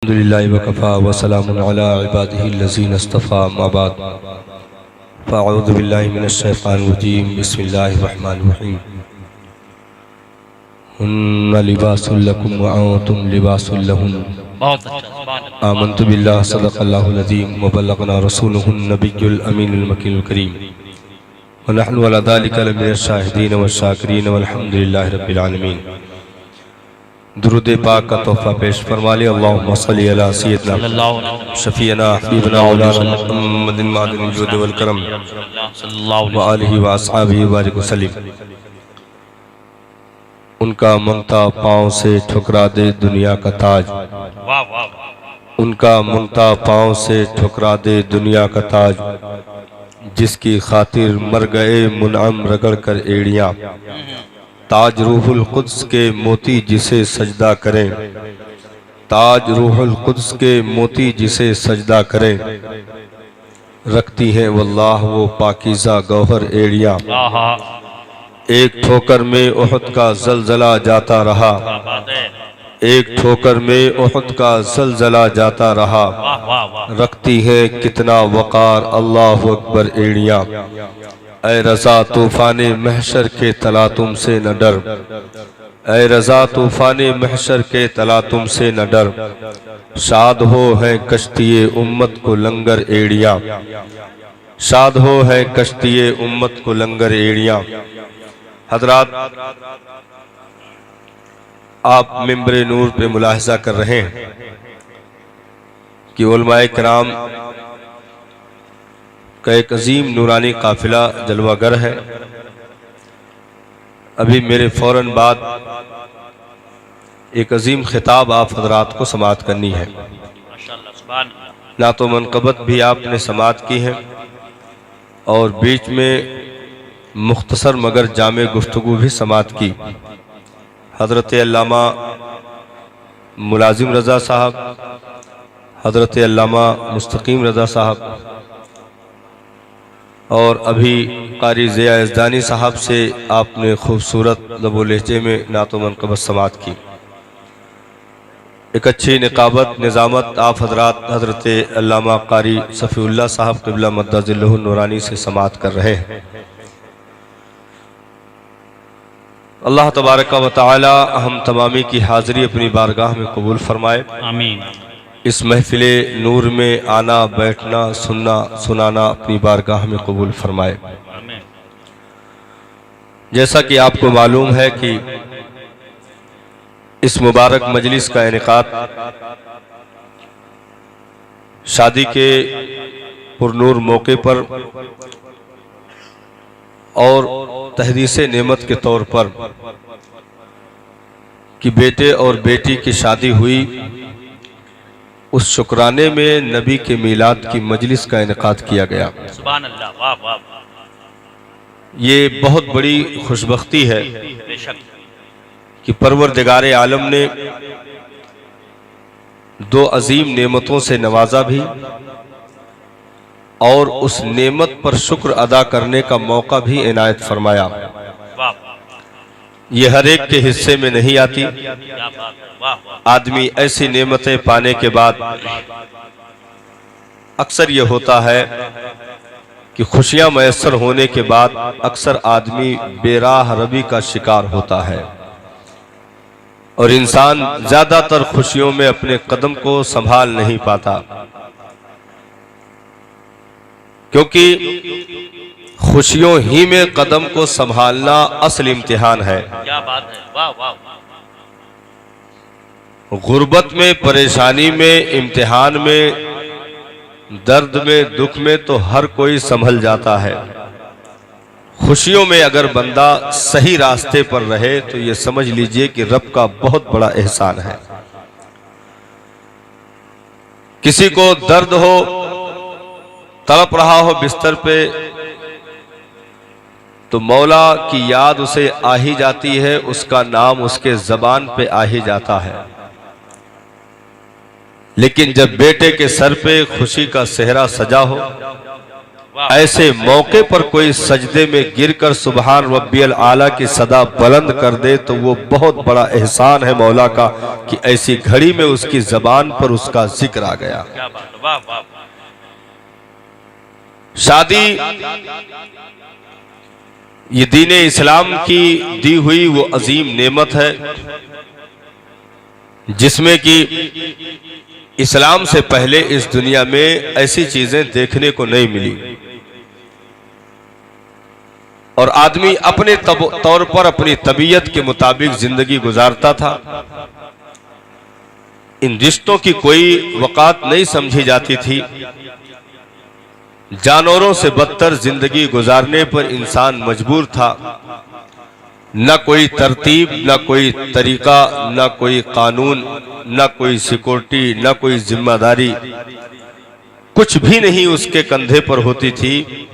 अल्हम्दुलिल्लाहि वकफ़ा व सलामुन अला इबादिहिल्लज़ीना इस्तफ़ा अम्मा बाद फ़अऊज़ु बिल्लाहि मिनश शैतानिर रजीम बिस्मिल्लाहिर रहमानिर रहीम हुन्ना लिबासुल लकुम व अंतुम लिबासुल लहुन आमन्तु बिल्लाहि सदक़ल्लाहुल अज़ीम व बल्लगना रसूलुहुन नबिय्युल अमीनुल मकीनुल करीम व नहनु अला ज़ालिका लमिनश शाहिदीन व शाकिरीन वल्हम्दुलिल्लाहि रब्बिल आलमीन। दुरूद पाक का तोहफा पेश फरमा लिया। अल्लाहुम्मा सल्ली अला सय्यिदना शफीअना हबीबना मौलाना मुहम्मदिन मादिनिल जुद वल करम व आलिहि व अस्हाबिहि व बारिक वसल्लम। उनका मंगता पाँव से ठुकरा दे दुनिया का ताज, उनका मंगता पाँव से ठुकरा दे दुनिया का ताज, जिसकी खातिर मर गए मुनअम रगड़ कर एड़ियाँ। ताज रूहुल कुद्स के मोती जिसे सजदा करें, ताज रूहुल कुद्स के मोती जिसे सजदा करें, रखती हैं वल्लाह वो पाकीज़ा गौहर एड़ियाँ। एक ठोकर में उहद का ज़लज़ला जाता रहा, एक ठोकर में उहद का ज़लज़ला जाता रहा, रखती हैं कितना वक़ार अल्लाहु अकबर एड़ियाँ। ऐ रज़ा तूफ़ाने महशर के तला तुमसे न डर, ऐ रज़ा तूफ़ाने महशर के तला तुमसे न डर, शाद हो है कश्तिये उम्मत को लंगर एड़ियाँ, शाद हो है कश्तिये उम्मत को लंगर एड़ियाँ। हज़रात, आप मिंबर नूर पे मुलाहिज़ा कर रहे हैं कि उलमाए किराम का एक अजीम नूरानी काफिला जलवागर है। अभी मेरे फौरन बाद एक अजीम खिताब आप हजरात को समाअत करनी है। ना तो मनक़बत भी आपने समाअत की है और बीच में मुख्तसर मगर जामे गुफ्तगू भी समाअत की। हज़रत अल्लामा मुलाजिम रज़ा साहब, हज़रत अल्लामा मुस्तकीम रज़ा साहब और अभी क़ारी ज़िया यज़दानी साहब से आपने खूबसूरत लबो लहजे में नातो मनक़बत समाअत की। एक अच्छी निकाबत निज़ामत आप हज़रात हज़रत अल्लामा क़ारी सफ़ीउल्लाह साहब क़िबला मद्दज़िल्लहु नूरानी से समाअत कर रहे हैं। अल्लाह तबारक व तआला हम तमामी की हाज़िरी अपनी बारगाह में कबूल फरमाए। आमीन। इस महफिले नूर में आना बैठना सुनना सुनाना अपनी बारगाह में कबूल फरमाए। जैसा कि आपको मालूम है कि इस मुबारक मजलिस का इनेकाद शादी के पुरनूर मौके पर और तहदीसे नेमत के तौर पर कि बेटे और बेटी की शादी हुई, उस शुक्राने में नबी के मीलाद की मजलिस का इनेकाद किया गया। सुभान अल्लाह, वाह वाह। ये बहुत बड़ी खुशबख्ती है कि परवरदिगारे आलम ने दो अजीम नेमतों से नवाजा भी और उस नेमत पर शुक्र अदा करने का मौका भी इनायत फरमाया। ये हर एक के हिस्से में नहीं आती। आदमी ऐसी नेमतें पाने के बाद अक्सर ये होता है कि खुशियां मैसर होने के बाद अक्सर आदमी बेराह रबी का शिकार होता है और इंसान ज्यादातर खुशियों में अपने कदम को संभाल नहीं पाता, क्योंकि खुशियों ही में कदम को संभालना असल इम्तिहान है। क्या बात है, वाह वाह। गुर्बत में, परेशानी में, इम्तिहान में, दर्द में, दुख में तो हर कोई संभल जाता है। खुशियों में अगर बंदा सही रास्ते पर रहे तो ये समझ लीजिए कि रब का बहुत बड़ा एहसान है। किसी को दर्द हो, तड़प रहा हो बिस्तर पे, तो मौला की याद उसे आ ही जाती है, उसका नाम उसके ज़बान पे आ ही जाता है। लेकिन जब बेटे के सर पे खुशी का सेहरा सजा हो, ऐसे मौके पर कोई सजदे में गिरकर सुबहान रब्बियल आला की सदा बुलंद कर दे तो वो बहुत बड़ा एहसान है मौला का कि ऐसी घड़ी में उसकी जबान पर उसका जिक्र आ गया। शादी ये दीन इस्लाम की दी हुई वो अजीम नेमत है जिसमें कि इस्लाम से पहले इस दुनिया में ऐसी चीजें देखने को नहीं मिली और आदमी अपने तौर पर अपनी तबीयत के मुताबिक जिंदगी गुजारता था। इन रिश्तों की कोई वक़ात नहीं समझी जाती थी। जानवरों से बदतर जिंदगी गुजारने पर इंसान मजबूर था। न कोई तरतीब, न कोई तरीका, न कोई कानून, न कोई सिक्योरिटी, न कोई जिम्मेदारी, कुछ भी नहीं उसके कंधे पर होती थी।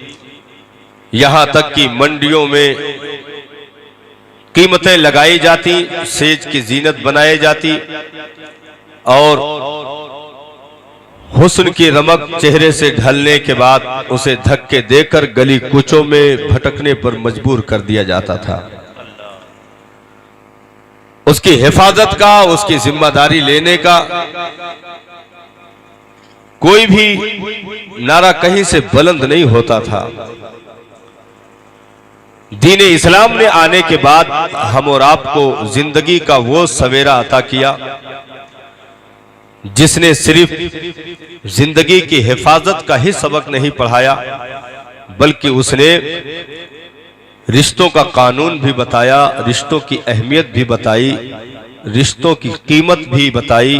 यहां तक कि मंडियों में कीमतें लगाई जाती, सेज की जीनत बनाई जाती और हुस्न की रमक चेहरे से ढलने के बाद उसे धक्के देकर गली कूचों में भटकने पर मजबूर कर दिया जाता था। उसकी हिफाजत का, उसकी जिम्मेदारी लेने का कोई भी नारा कहीं से बुलंद नहीं होता था। दीन इस्लाम ने आने के बाद हम और आपको जिंदगी का वो सवेरा अता किया जिसने सिर्फ जिंदगी की हिफाजत का ही सबक नहीं पढ़ाया बल्कि उसने रिश्तों का कानून भी बताया, रिश्तों की अहमियत भी बताई, रिश्तों की कीमत भी बताई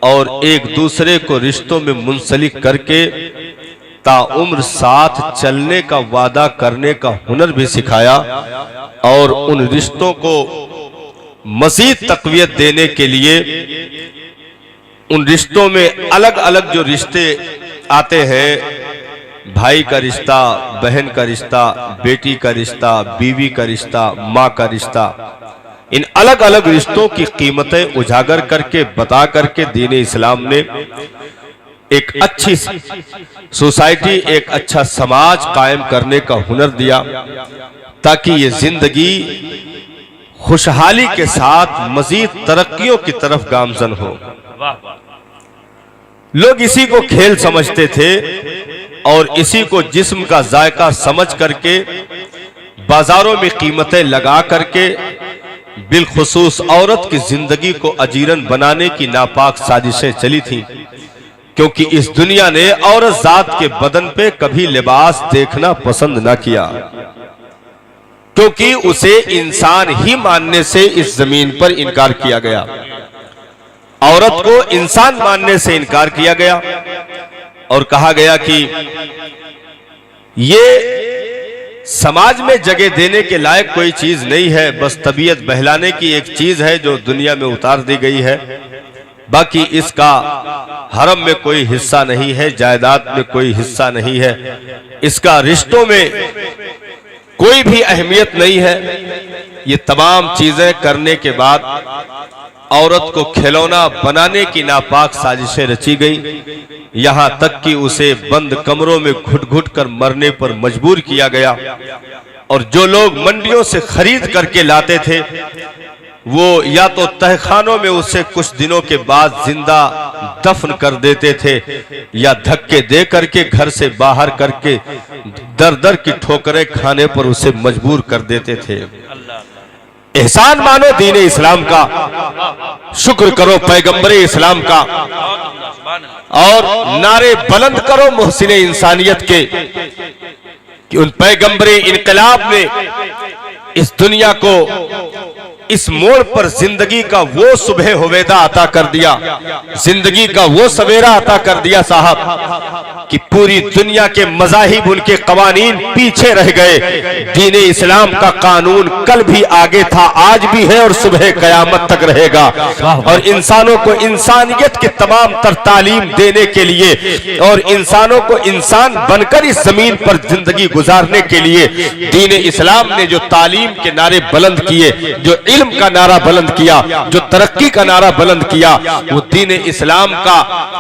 और एक दूसरे को रिश्तों में मुंसलिक करके ताउम्र साथ चलने का वादा करने का हुनर भी सिखाया और उन रिश्तों को मजीद तक़वियत देने के लिए उन रिश्तों में अलग अलग जो रिश्ते आते हैं, भाई का रिश्ता, बहन का रिश्ता, बेटी का रिश्ता, बीवी का रिश्ता, माँ का रिश्ता, इन अलग अलग रिश्तों की कीमतें उजागर करके बता करके दीन इस्लाम ने एक अच्छी सोसाइटी, एक अच्छा समाज कायम करने का हुनर दिया ताकि ये जिंदगी खुशहाली के साथ मजीद तरक्कियों की तरफ गामजन हो। लोग इसी को खेल समझते थे और इसी को जिस्म का जायका समझ करके बाजारों में कीमतें लगा करके बिलखुसूस औरत की जिंदगी को अजीरन बनाने की नापाक साजिशें चली थीं, क्योंकि इस दुनिया ने औरत जात के बदन पे कभी लिबास देखना पसंद ना किया, क्योंकि उसे इंसान ही मानने से इस जमीन पर इनकार किया गया। औरत को इंसान मानने से इनकार किया गया और कहा गया कि ये समाज में जगह देने के लायक कोई चीज नहीं है, बस तबीयत बहलाने की एक चीज है जो दुनिया में उतार दी गई है, बाकी इसका हरम में कोई हिस्सा नहीं है, जायदाद में कोई हिस्सा नहीं है, इसका रिश्तों में कोई भी अहमियत नहीं है। ये तमाम चीजें करने के बाद औरत को खिलौना बनाने की नापाक साजिशें रची गई, यहां तक कि उसे बंद कमरों में घुट घुट कर मरने पर मजबूर किया गया। और जो लोग मंडियों से खरीद करके लाते थे वो या तो तहखानों में उसे कुछ दिनों के बाद जिंदा दफन कर देते थे या धक्के दे करके घर से बाहर करके दर दर की ठोकरें खाने पर उसे मजबूर कर देते थे। एहसान मानो दीन इस्लाम का, शुक्र करो पैगंबर इस्लाम का और नारे बुलंद करो मुहसिन इंसानियत के कि उन पैगंबर इनकलाब ने इस दुनिया को इस मोड़ पर जिंदगी का वो सुबह हुवेदा अता कर दिया, जिंदगी का वो सवेरा अता कर दिया साहब कि पूरी दुनिया के मज़ाहिब, उनके कवानीन पीछे रह गए। दीन इस्लाम का कानून कल भी आगे था, आज भी है और सुबह कयामत तक रहेगा। और इंसानों को इंसानियत के तमाम तर तालीम देने के लिए और इंसानों को इंसान बनकर इस जमीन पर जिंदगी गुजारने के लिए दीन इस्लाम ने जो तालीम के नारे बुलंद किए, जो इल्म का नारा बुलंद किया, जो तरक्की का नारा बुलंद किया, वो दीन इस्लाम का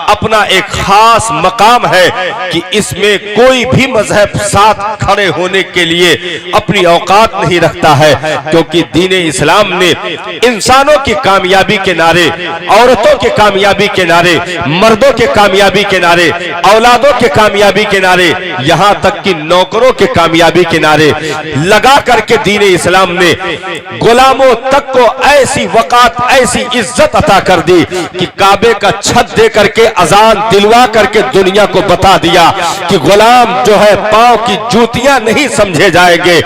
अपना एक खास मकाम है कि इसमें कोई भी मजहब साथ खड़े होने के लिए अपनी औकात नहीं रखता है, क्योंकि दीन इस्लाम ने इंसानों की कामयाबी के नारे, औरतों के कामयाबी के नारे, मर्दों के कामयाबी के नारे, औलादों के कामयाबी के नारे, यहां तक कि नौकरों के कामयाबी के नारे लगा करके दीन इस्लाम ने गुलामों तक को ऐसी वक़ात, ऐसी इज्जत अता कर दी कि काबे का छत दे करके अजान दिलवा करके दुनिया को बता दिया कि गुलाम जो है पांव की जूतियां नहीं समझे जाएंगे,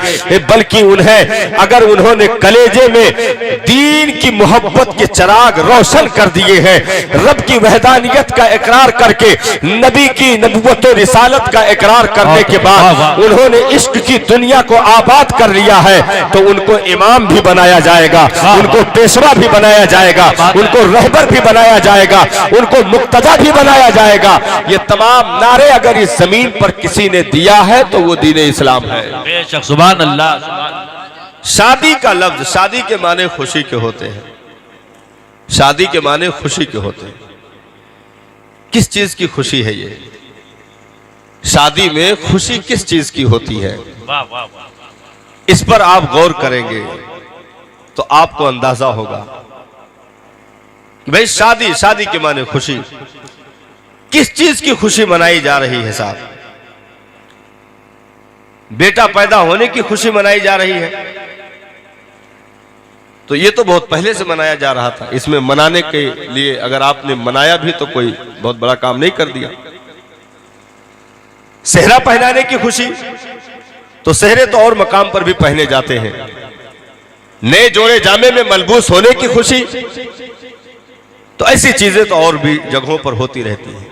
बल्कि उन्हें अगर उन्होंने कलेजे में दीन की मोहब्बत के चिराग रोशन कर दिए हैं, रब की वहदानियत का इकरार करके नबी की नबुव्वत और रिसालत का इकरार करने के बाद उन्होंने इश्क की दुनिया को आबाद कर लिया है, तो उनको इमाम भी बनाया जाएगा, उनको पेशवा भी बनाया जाएगा, उनको रहबर भी बनाया जाएगा, उनको मुक्तदा भी बनाया जाएगा। ये तमाम नारे अगर इस जमीन पर किसी ने दिया है तो वो दीन इस्लाम है। बेशक, सुभान अल्लाह। शादी का लफ्ज, शादी के माने खुशी के होते हैं, शादी के माने खुशी के होते हैं। किस चीज की खुशी है ये? शादी में खुशी किस चीज की होती है? वाह वाह वाह। इस पर आप गौर करेंगे तो आपको अंदाजा होगा कि भाई शादी, शादी के माने खुशी, किस चीज की खुशी मनाई जा रही है साहब? बेटा पैदा होने की खुशी मनाई जा रही है, तो ये तो बहुत पहले से मनाया जा रहा था। इसमें मनाने के लिए अगर आपने मनाया भी तो कोई बहुत बड़ा काम नहीं कर दिया। सेहरा पहनाने की खुशी, तो सेहरे तो और मकाम पर भी पहने जाते हैं। नए जोड़े जामे में मलबूस होने की खुशी, तो ऐसी चीजें तो और भी जगहों पर होती रहती हैं।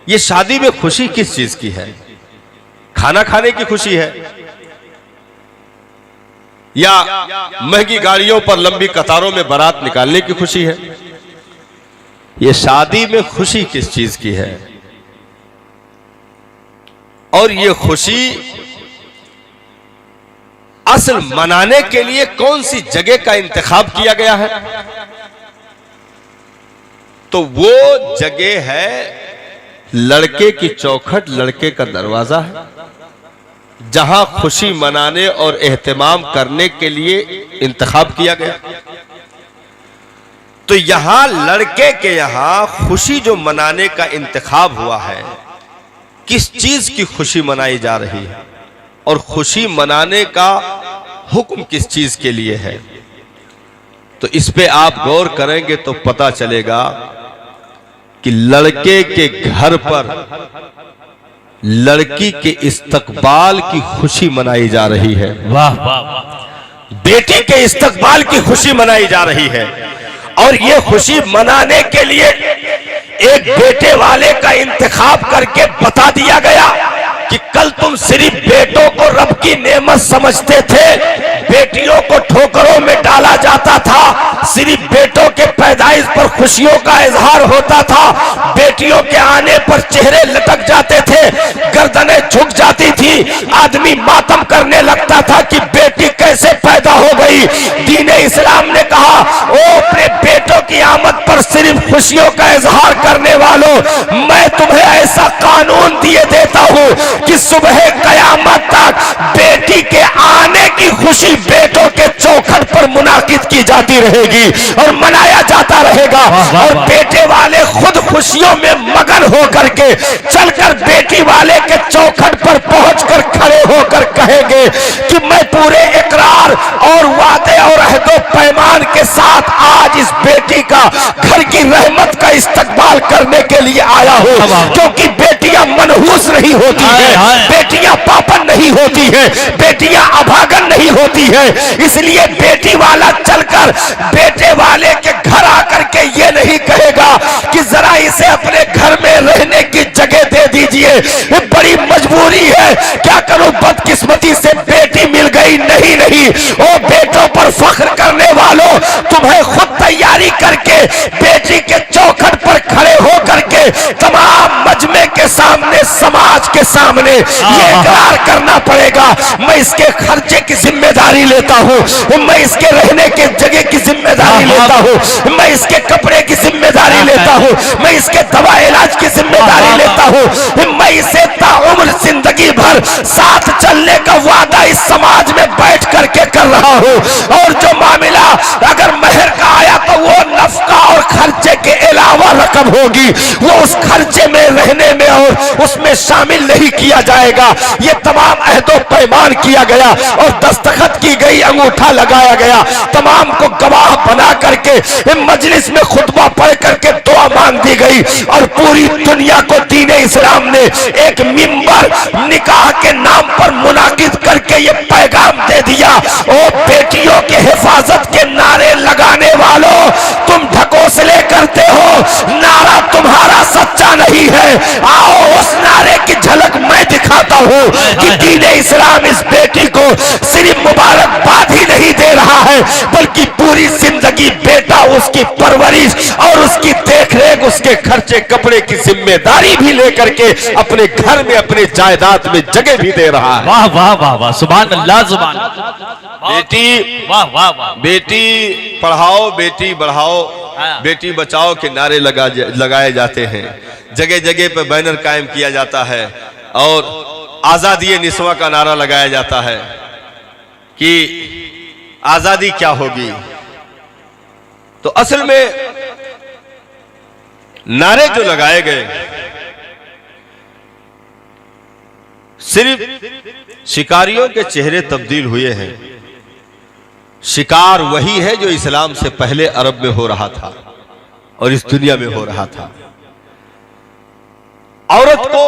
ये शादी में खुशी किस चीज की है? खाना खाने की खुशी है, या महंगी गाड़ियों पर लंबी कतारों में बारात निकालने की खुशी है? ये शादी में खुशी किस चीज की है? और ये खुशी असल मनाने के लिए कौन सी जगह का इंतखाब किया गया है? तो वो जगह है लड़के की चौखट, लड़के का दरवाजा है, जहां खुशी मनाने और एहतमाम करने के लिए इंतखाब किया गया। तो यहां लड़के के यहां खुशी जो मनाने का इंतखाब हुआ है, किस चीज की खुशी मनाई जा रही है और खुशी मनाने का हुक्म किस चीज के लिए है, तो इस पे आप गौर करेंगे तो पता चलेगा कि लड़के के घर पर लड़की के इस्तकबाल की खुशी मनाई जा रही है। वाह वाह वाह। बेटी के इस्तकबाल की खुशी मनाई जा रही है, और ये खुशी मनाने के लिए एक बेटे वाले का इंतखाब करके बता दिया गया कि कल तुम सिर्फ बेटों को रब की नेमत समझते थे, बेटियों को ठोकरों में डाला जाता था, सिर्फ बेटों के पैदाइश पर खुशियों का इजहार होता था, बेटियों के आने पर चेहरे लटक जाते थे, गर्दनें झुक जाती थी, आदमी मातम करने लगता था कि बेटी कैसे पैदा हो गई। दीन इस्लाम ने कहा, ओ अपने बेटों की आमद पर सिर्फ खुशियों का इजहार करने वालों, मैं तुम्हें ऐसा कानून दिए देता हूं कि सुबह कयामत तक बेटी के आने की खुशी बेटों के चौखट पर मुनाकिद की जाती रहेगी और मनाया जाता रहेगा। और बेटे वाले खुद खुशियों में मगन होकर के चलकर बेटी वाले के चौखट पर पहुंचकर खड़े होकर कहेंगे कि मैं पूरे इकरार और वादे और अहदो पैमान के साथ आज इस बेटी का घर की रहमत का इस्तकबाल करने के लिए आया हूं, क्योंकि बेटियां मनहूस नहीं होती है, बेटियां पापन नहीं होती है, बेटियां अभागन नहीं होती है। इसलिए बेटी वाला चलकर बेटे वाले के घर आकर के ये नहीं कहेगा कि जरा इसे अपने घर में रहने की जगह दे दीजिए, ये बड़ी मजबूरी है, क्या करूं, बदकिस्मती से बेटी मिल गई। नहीं नहीं, ओ बेटों पर फख्र करने वालों, तुम्हें खुद तैयारी करके बेटी के चौखट पर खड़े हो करके तमाम मजमे के सामने, समाज के सामने ये इकरार करना पड़ेगा, मैं इसके खर्चे की जिम्मेदारी लेता हूँ, मैं इसके रहने के जगह की जिम्मेदारी लेता हूँ, मैं इसके कपड़े की जिम्मेदारी लेता हूँ, मैं इसके दवा इलाज की जिम्मेदारी लेता हूँ, मैं मैं इसे ताउम्र जिंदगी भर साथ चलने का वादा इस समाज में बैठ करके कर रहा हूँ। और जो मामला अगर महर का आया तो वो नफका और खर्चे के अलावा रकम होगी, वो उस खर्चे में रहने में और उसमें शामिल नहीं किया जाएगा। ये तमाम अहदो पैमान किया गया और दस्तखत की गई, अंगूठा लगाया गया, तमाम को गवाह बना करके मजलिस में खुतबा पढ़ करके दुआ मांग दी गई और पूरी दुनिया को दीन इस्लाम ने एक मिंबर निकाह के नाम पर मुनाकिद करके ये पैगाम दे दिया, ओ बेटियों के हिफाजत के नारे लगाने वालों, तुम ढकोसले करते हो, नारा तुम्हारा सच्चा नहीं है। आओ उस नारे की झलक मैं दिखाता हूँ कि दीन इस्लाम इस बेटी को सिर्फ मुबारकबाद ही नहीं दे रहा है, बल्कि पूरी जिंदगी बेटा उसकी परवरिश और उसकी देखरेख, उसके खर्चे कपड़े की जिम्मेदारी भी लेकर के अपने घर में अपने जायदाद में जगह भी दे रहा है। वाह वाह वाह वाह, सुभान अल्लाह सुभान। बेटी वाह वाह वाह, बेटी पढ़ाओ, बेटी बढ़ाओ, बेटी बचाओ के नारे लगाए जाते हैं, जगह जगह पर बैनर कायम किया जाता है और आजादी निस्वा का नारा लगाया जाता है कि आजादी क्या होगी। तो असल में नारे जो लगाए गए सिर्फ शिकारियों के चेहरे तब्दील हुए हैं। शिकार वही है जो इस्लाम से पहले अरब में हो रहा था और इस दुनिया में हो रहा था। औरत को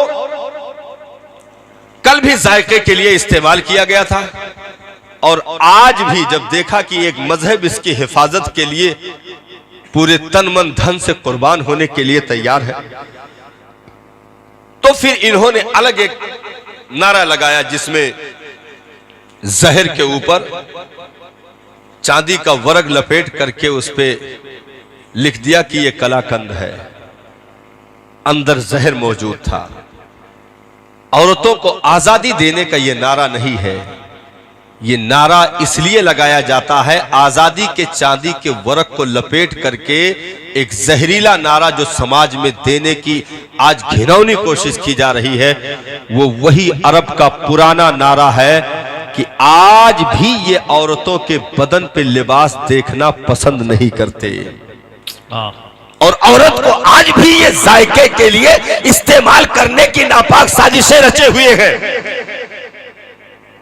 कल भी जायके के लिए इस्तेमाल किया गया था और आज भी जब देखा कि एक मजहब इसकी हिफाजत के लिए पूरे तन मन धन से कुर्बान होने के लिए तैयार है, तो फिर इन्होंने अलग एक नारा लगाया जिसमें जहर के ऊपर चांदी का वर्ग लपेट करके उस पे लिख दिया कि यह कलाकंद है, अंदर जहर मौजूद था। औरतों को आजादी देने का यह नारा नहीं है, ये नारा इसलिए लगाया जाता है आजादी के चांदी के वर्क को लपेट करके एक जहरीला नारा जो समाज में देने की आज घिनौनी कोशिश की जा रही है, वो वही अरब का पुराना नारा है कि आज भी ये औरतों के बदन पे लिबास देखना पसंद नहीं करते और औरत को आज भी ये जायके के लिए इस्तेमाल करने की नापाक साजिशें रचे हुए हैं।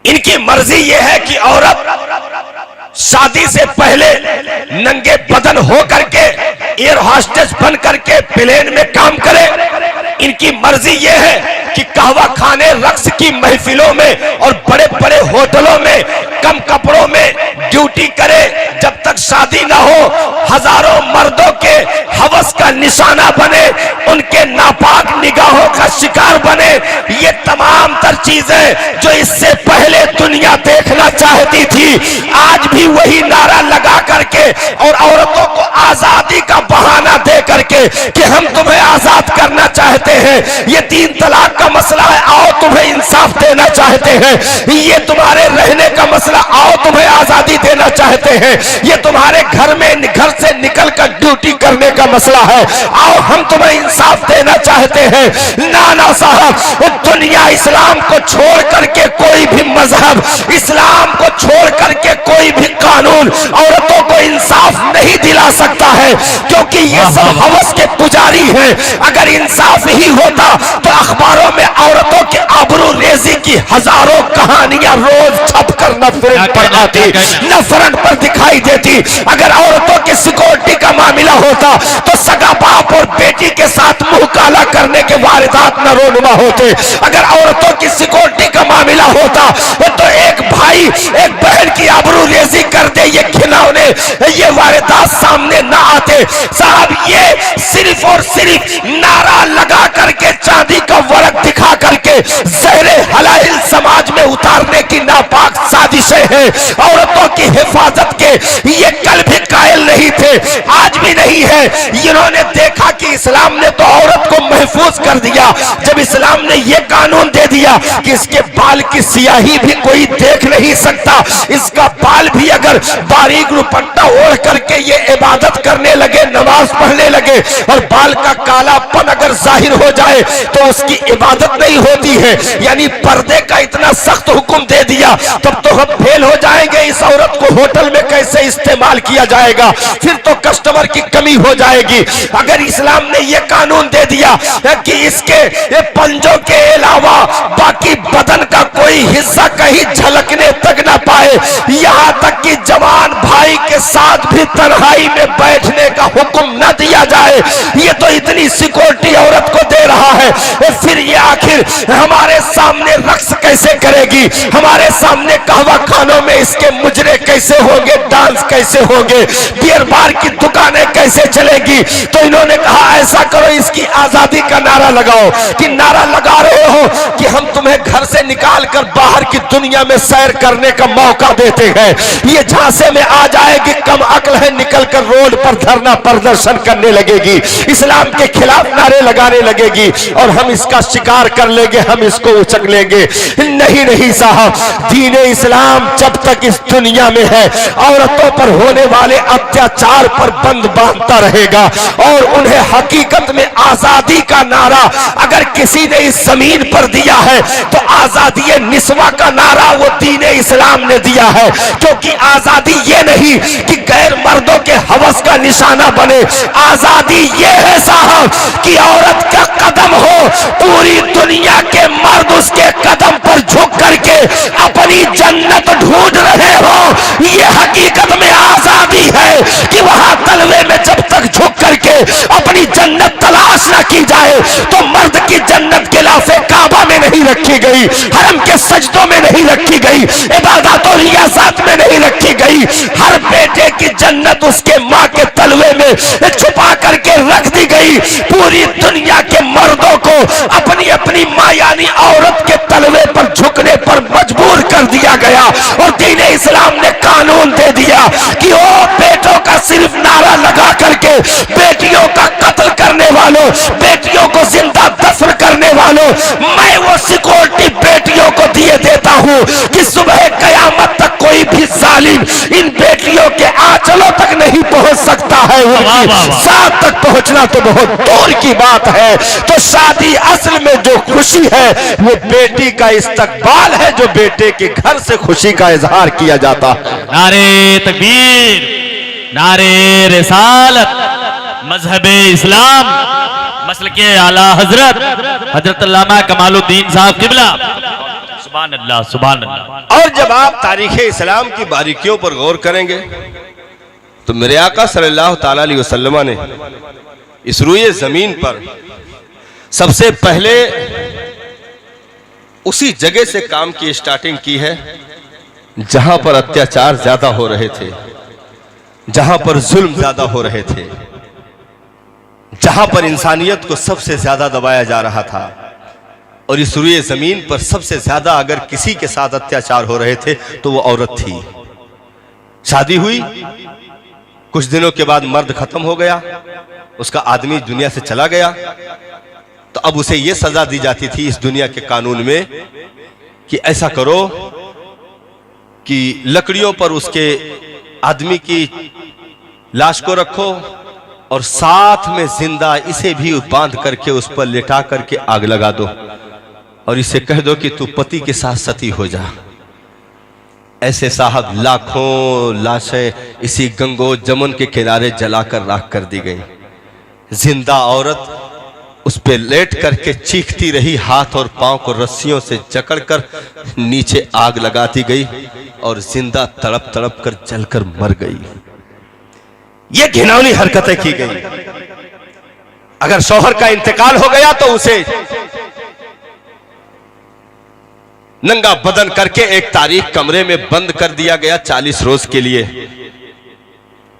इनकी मर्जी यह है कि औरत शादी से पहले नंगे बदन हो करके एयर होस्टेस बन करके प्लेन में काम करे। इनकी मर्जी यह है कि कहवा खाने, रक्स की महफिलों में और बड़े बड़े होटलों में कम कपड़ों में ड्यूटी करे जब तक शादी ना हो, हजारों मर्दों के हवस का निशाना बने, उनके नापाक निगाहों का शिकार बने। ये तमाम तर चीजें जो इससे पहले दुनिया देखना चाहती थी, आज भी वही नारा लगा करके और औरतों को आजादी का बहाना दे करके कि हम तुम्हें आजाद करना चाहते हैं, ये 3 तलाक का मसला है, आओ तुम्हें इंसाफ देना चाहते हैं, ये तुम्हारे रहने का मसला, आओ तुम्हें आजादी देना चाहते हैं, ये तुम्हारे घर में घर से निकल कर ड्यूटी करने का मसला है, आओ हम तुम्हें इंसाफ देना चाहते हैं। नाना साहब, दुनिया इस्लाम को छोड़ करके कोई भी मजहब, इस्लाम को छोड़ करके कोई भी कानून औरतों को इंसाफ नहीं दिला सकता है, क्योंकि ये सब हवस के पुजारी हैं। अगर इंसाफ ही होता तो अखबारों में औरतों के आबरू रेजी की हजारों कहानियां रोज छपकर न फ्रंट पर आती, न फ्रंट पर दिखाई देती। अगर औरतों की सिक्योरिटी का मामला होता तो सगा बाप और बेटी के साथ मुंह काला करने के वारदात न रोनुमा होते। अगर औरतों की सिक्योरिटी का मामला होता तो एक भाई एक बहन की आबरू रेजी कर दे, ये खिलौने, ये वारदात सामने न आते। साहब, ये सिर्फ और सिर्फ नारा लगा करके चांदी का वर्क दिखा करके जहरे हलाहिल समाज में उतारने की नापाक साजिशें हैं। औरतों की हिफाजत के ये कल भी कायल नहीं थे, आज भी नहीं है। इन्होंने देखा कि इस्लाम ने तो औरत को महफूज कर दिया, जब इस्लाम ने ये कानून दे दिया कि इसके बाल की सियाही भी कोई देख नहीं सकता। इसका बाल भी अगर बारीक दुपट्टा ओढ़ करके ये इबादत करने लगे, नमाज पढ़ने लगे और बाल का कालापन अगर जाहिर हो जाए तो उसकी इबादत नहीं होती है। यानी पर्दे का इतना सख्त हुक्म दे दिया, तब तो हम फेल हो जाएंगे। इस औरत को होटल में कैसे इस्तेमाल किया जाएगा, फिर तो कस्टमर की कमी हो जाएगी। अगर इस्लाम ने यह कानून दे दिया कि इसके पंजों के अलावा बाकी बदन का कोई हिस्सा कहीं झलकने तक ना पाए, यहां तक कि जवान भाई के साथ भी तन्हाई में बैठने का हुक्म न दिया जाए, ये तो इतनी सिक्योरिटी औरत को दे रहा है। फिर ये आखिर हमारे सामने रक्स कैसे करेगी, हमारे सामने कहवा खानों में इसके मुजरे कैसे होंगे, डांस कैसे होंगे, बियर बार की दुकानें कैसे चलेगी। तो इन्होंने कहा ऐसा करो, इसकी आजादी का नारा लगाओ। कि नारा लगा रहे हो कि हम तुम्हें घर से निकाल कर बाहर की दुनिया में सैर करने का मौका देते हैं, ये झांसे में आ जाएगी, कम अक्ल है, निकल कर रोड पर धरना प्रदर्शन करने लगेगी, इस्लाम के खिलाफ नारे लगाने लगेगी और हम इसका शिकार कर लेंगे, हम इसको उचक लेंगे। नहीं नहीं साहब, दीन इस्लाम जब तक इस दुनिया में है औरतों पर होने वाले अत्याचार पर बंद बांधता रहेगा। और उन्हें हकीकत में आजादी का नारा अगर किसी ने इस जमीन पर दिया है तो आजादी निस्वा का नारा वो दीन इस्लाम ने दिया है। क्योंकि आजादी ये नहीं कि गैर मर्दों के हवस का निशाना बने, आजादी ये है साहब कि औरत का कदम हो, पूरी दुनिया के मर्द उसके कदम पर झुक करके अपनी जन्नत ढूंढ रहे हो। ये हकीकत में आजादी है कि वहां तलवे में जब तक झुक करके अपनी जन्नत तलाश न की जाए तो मर्द की जन्नत गिलाफे काबा में नहीं रखी गई, हरम के सजदों में नहीं रखी गई, इबादत और रियासत में नहीं रखी गई। हर बेटे की जन्नत उसके माँ के तलवे में छुपा करके रख दी गई। पूरी दुनिया के मर्दों को अपनी अपनी माँ यानी औरत के तलवे पर झुकने पर मजबूर कर दिया गया और दीन इस्लाम ने कानून दे दिया कि ओ बेटों का सिर्फ नारा लगा करके बेटियों का कत्ल करने वालों, बेटियों को जिंदा दफन करने वालों, मैं वो सिक्योरिटी बेटियों को दिए देता हूं कि सुबह कयामत तक कोई भी जालिम इन बेटियों के आंचलों तक नहीं पहुंच सकता है। उनकी साथ तक पहुंचना तो बहुत दूर की बात है। तो शादी असल में जो खुशी है वो बेटी का इस्तकबाल है, जो बेटे के घर से खुशी का इजहार किया जाता है। नारे तकबीर, नारे रिसालत, मजहबे इस्लाम, मसलके आला हजरत अल्लामा कमालुद्दीन साहब किबला। सुभान अल्लाह, सुभान अल्लाह। और जब आप तारीख इस्लाम की बारीकियों पर गौर करेंगे तो मेरे आका सल्लल्लाहु ताला अलैहि वसल्लम ने इस रूए जमीन पर सबसे पहले उसी जगह से काम की स्टार्टिंग की है जहां पर अत्याचार ज्यादा हो रहे थे, जहां पर जुल्म ज्यादा हो रहे थे, जहां पर इंसानियत को सबसे ज्यादा दबाया जा रहा था। और इस रूए जमीन पर सबसे ज्यादा अगर किसी के साथ अत्याचार हो रहे थे तो वो औरत थी। शादी हुई, कुछ दिनों के बाद मर्द खत्म हो गया, उसका आदमी दुनिया से चला गया, तो अब उसे यह सजा दी जाती थी इस दुनिया के कानून में कि ऐसा करो कि लकड़ियों पर उसके आदमी की लाश को रखो और साथ में जिंदा इसे भी बांध करके उस पर लिटा करके आग लगा दो और इसे कह दो कि तू पति के साथ सती हो जा। ऐसे साहब लाखों लाशें इसी गंगो जमुन के किनारे जलाकर राख कर दी गई। जिंदा औरत उस पे लेट करके चीखती रही, हाथ और पांव को रस्सियों से जकड़कर नीचे आग लगाती गई और जिंदा तड़प तड़प कर जलकर मर गई। ये घिनौनी हरकतें की गई। अगर शौहर का इंतकाल हो गया तो उसे नंगा बदन करके एक तारीख कमरे में बंद कर दिया गया 40 रोज के लिए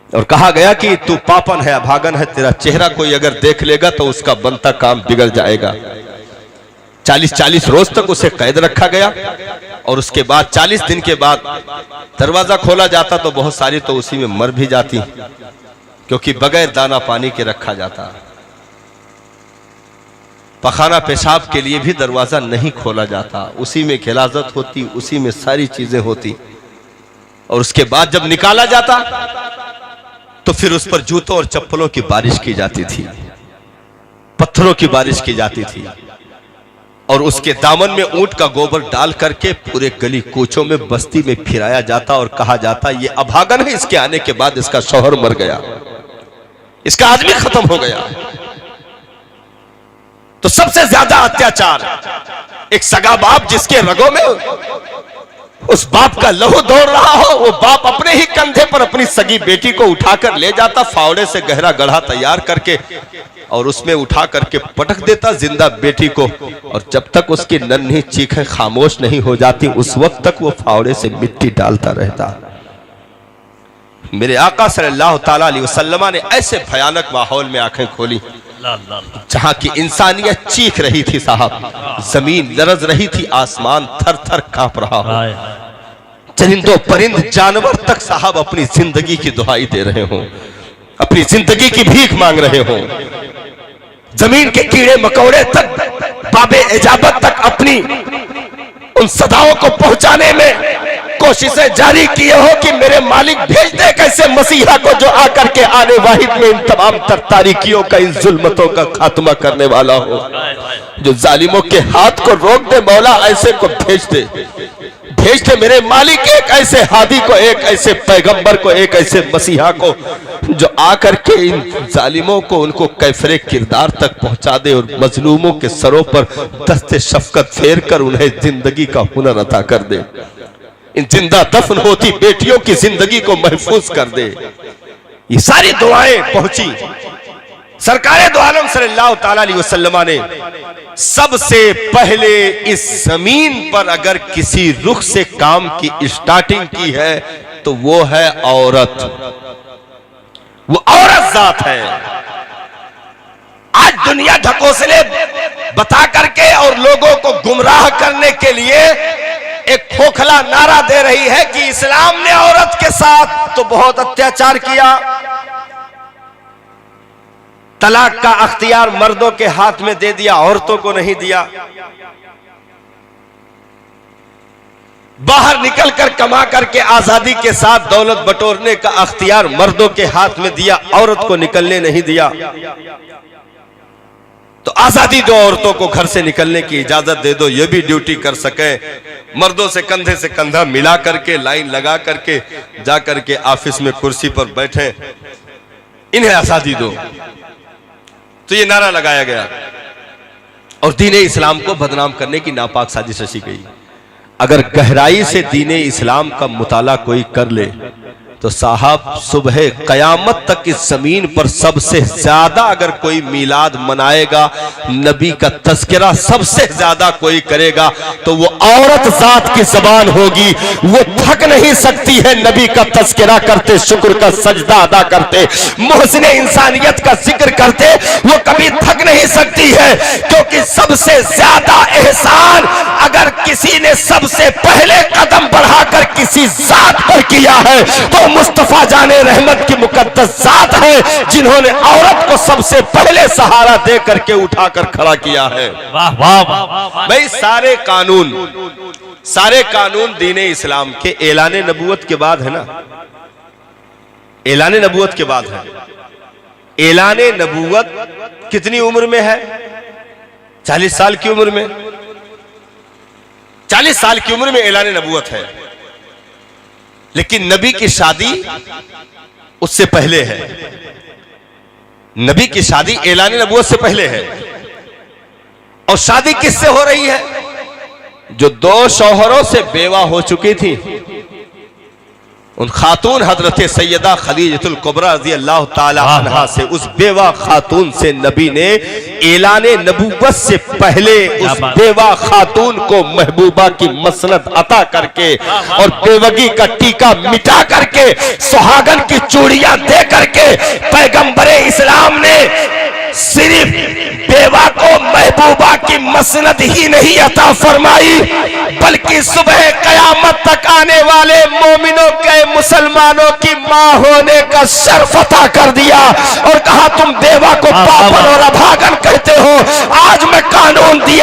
और कहा गया कि तू पापन है, अभागन है, तेरा चेहरा कोई अगर देख लेगा तो उसका बनता काम बिगड़ जाएगा। 40 रोज तक उसे कैद रखा गया और उसके बाद 40 दिन के बाद दरवाजा खोला जाता तो बहुत सारी तो उसी में मर भी जाती, क्योंकि बगैर दाना पानी के रखा जाता। पखाना पेशाब के लिए भी दरवाजा नहीं खोला जाता, उसी में खिलाजत होती, उसी में सारी चीजें होती। और उसके बाद जब निकाला जाता तो फिर उस पर जूतों और चप्पलों की बारिश की जाती थी, पत्थरों की बारिश की जाती थी, और उसके दामन में ऊंट का गोबर डाल करके पूरे गली कूचों में बस्ती में फिराया जाता और कहा जाता ये अभागन है, इसके आने के बाद इसका शौहर मर गया, इसका आदमी खत्म हो गया। तो सबसे ज्यादा अत्याचार एक सगा बाप जिसके रगों में उस बाप का लहू दौड़ रहा हो, वो बाप अपने ही कंधे पर अपनी सगी बेटी को उठाकर ले जाता, फावड़े से गहरा गड्ढा तैयार करके और उसमें उठा करके पटक देता जिंदा बेटी को, और जब तक उसकी नन्ही चीखें खामोश नहीं हो जाती उस वक्त तक वो फावड़े से मिट्टी डालता रहता। मेरे आका सल्लल्लाहु ताला अलैहि वसल्लम ने ऐसे भयानक माहौल में आंखें खोली जहां की इंसानियत चीख रही थी साहब, जमीन लरज रही थी, आसमान थर थर कांप रहा हो, चरिंदों परिंद जानवर तक साहब अपनी जिंदगी की दुहाई दे रहे हों, अपनी जिंदगी की भीख मांग रहे हों, जमीन के कीड़े मकोड़े तक बाबे इजाबत तक अपनी उन सदाओं को पहुंचाने में कोशिशें जारी किए हो कि मेरे मालिक भेज दे कैसे मसीहा को जो आकर के आने वाहिद में इन तमाम तर तारीकियों का, इन जुल्मतों का खात्मा करने वाला हो, जो जालिमों के हाथ को रोक दे मौला, ऐसे को भेज दे, भेज दे मेरे मालिक एक ऐसे हादी को, एक ऐसे पैगंबर को, एक ऐसे मसीहा को जो आकर के इन जालिमों को उनको कैफरे किरदार तक पहुंचा दे और मजलूमों के सरों पर दस्ते शफकत फेर कर उन्हें जिंदगी का हुनर अता कर दे, इन जिंदा दफन होती बेटियों की जिंदगी को महफूज कर दे। ये सारी दुआएं पहुंची। सरकारे दो आलम सल्लल्लाहु ताला अलैहि वसल्लम ने सबसे पहले इस जमीन पर अगर किसी रुख से काम की स्टार्टिंग की है तो वो है औरत, वो औरत जात है। आज दुनिया ढकोसले बता करके और लोगों को गुमराह करने के लिए एक खोखला नारा दे रही है कि इस्लाम ने औरत के साथ तो बहुत अत्याचार किया, तलाक का अख्तियार मर्दों के हाथ में दे दिया, औरतों को नहीं दिया, बाहर निकलकर कमा करके आजादी के साथ दौलत बटोरने का अख्तियार मर्दों के हाथ में दिया, औरत को निकलने नहीं दिया। तो आजादी दो औरतों को, घर से निकलने की इजाजत दे दो, ये भी ड्यूटी कर सके, मर्दों से कंधे से कंधा मिला करके लाइन लगा करके जा करके ऑफिस में कुर्सी पर बैठे, इन्हें आजादी दो। तो ये नारा लगाया गया और दीन इस्लाम को बदनाम करने की नापाक साजिश रची गई। अगर गहराई से दीन इस्लाम का मुताला कोई कर ले तो साहब सुबह कयामत तक इस जमीन पर सबसे ज्यादा अगर कोई मिलाद मनाएगा, नबी का तज़किरा सबसे ज्यादा कोई करेगा तो वो औरत जात की जबान होगी। वो थक नहीं सकती है नबी का तज़किरा करते, शुक्र का सजदा अदा करते, मोहसिन इंसानियत का जिक्र करते, वो कभी थक नहीं सकती है, क्योंकि सबसे ज्यादा एहसान अगर किसी ने सबसे पहले कदम बढ़ाकर किसी जात पर किया है तो मुस्तफा जाने रहमत की मुकद्दस जात है जिन्होंने औरत को सबसे पहले सहारा दे करके उठाकर खड़ा किया है। वाह वाह वाह भाई सारे कानून दीने इस्लाम के ऐलाने नबूवत के बाद है ना, ऐलाने नबूवत के बाद है। ऐलाने नबूवत कितनी उम्र में है? 40 साल की उम्र में, 40 साल की उम्र में ऐलाने नबूवत है। लेकिन नबी की शादी उससे पहले है, नबी की शादी ऐलान नबूवत से पहले है। और शादी किससे हो रही है? जो 2 शौहरों से बेवा हो चुकी थी, उन खातून हजरत सैयदा खदीजतुल कुबरा रज़ी अल्लाह ताला अन्हा से, उस बेवा खातून से नबी ने ऐलाने नबूवत से पहले उस बेवा खातून को महबूबा की मसनद अता करके और बेवगी का टीका मिटा करके सुहागन की चूड़ियां दे करके पैगंबरे इस्लाम ने सिर्फ बेवा को महबूबा की मसनद ही नहीं अता फरमाई, बल्कि सुबह कयामत तक आने वाले मोमिनों के, मुसलमानों की मां होने का शर्फ अता कर दिया और कहा तुम बेवा को पापन और अभागन कहते हो। आज मैं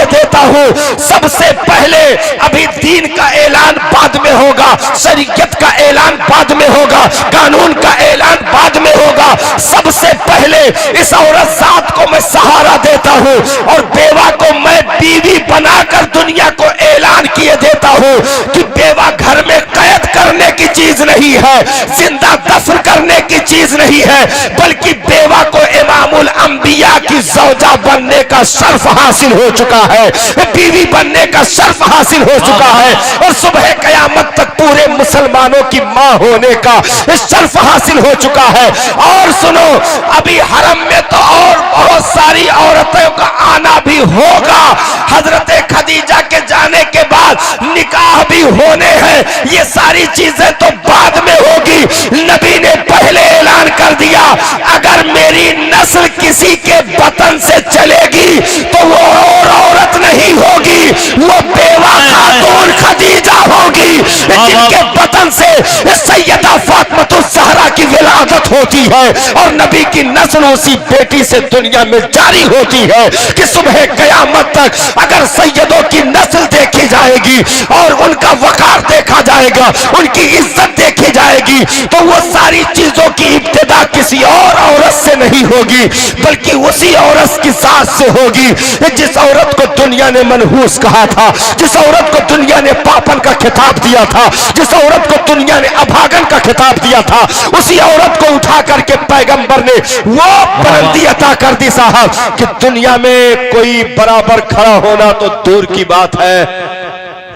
देता हूं, सबसे पहले अभी दीन का ऐलान बाद में होगा, शरीयत का ऐलान बाद में होगा, कानून का ऐलान बाद में होगा। सबसे पहले इस औरत जात को मैं सहारा देता हूं और बेवा को मैं बीवी बनाकर दुनिया को ऐलान किए देता हूं कि बेवा घर में कैद करने की चीज नहीं है, जिंदा दफन करने की चीज नहीं है, बल्कि बेवा को इमामुल अंबिया की ज़ौजा बनने का शर्फ हासिल हो चुका है, बीवी बनने का शर्फ हासिल हो चुका है और सुबह कयामत तक पूरे मुसलमानों की मां होने का शर्फ हासिल हो चुका है। और सुनो, अभी हरम में तो और बहुत सारी औरतों का आना भी होगा। हजरत खदीजा के जाने के बाद निकाह भी होने हैं। ये सारी चीजें तो बाद में होगी। नबी ने पहले ऐलान कर दिया, अगर मेरी नस्ल किसी के वतन से चलेगी तो वो और औरत नहीं होगी, वो बेवा खातून खदीजा होगी, जिनके वतन से सैयदा फातिमा ज़हरा की विलादत होती है और नबी की नस्ल उसी बेटी से दुनिया में जारी होती है कि सुबह कयामत तक अगर सैयदों की नस्ल देखी जाएगी और उनका वकार देखा जाएगा, उनकी इज्जत देखी जाएगी, तो वो सारी चीजों की इब्तिदा किसी और औरत से नहीं होगी, बल्कि उसी औरत की सास से होगी जिस औरत को दुनिया ने मनहूस कहा था, जिस औरत को दुनिया ने पापन का खिताब दिया था, जिस औरत को दुनिया ने अभागन का खिताब दिया था, उसी औरत को उठा करके पैगंबर ने वो बुलंदी अता कर दी साहब कि दुनिया में कोई बराबर खड़ा होना तो दूर की बात है,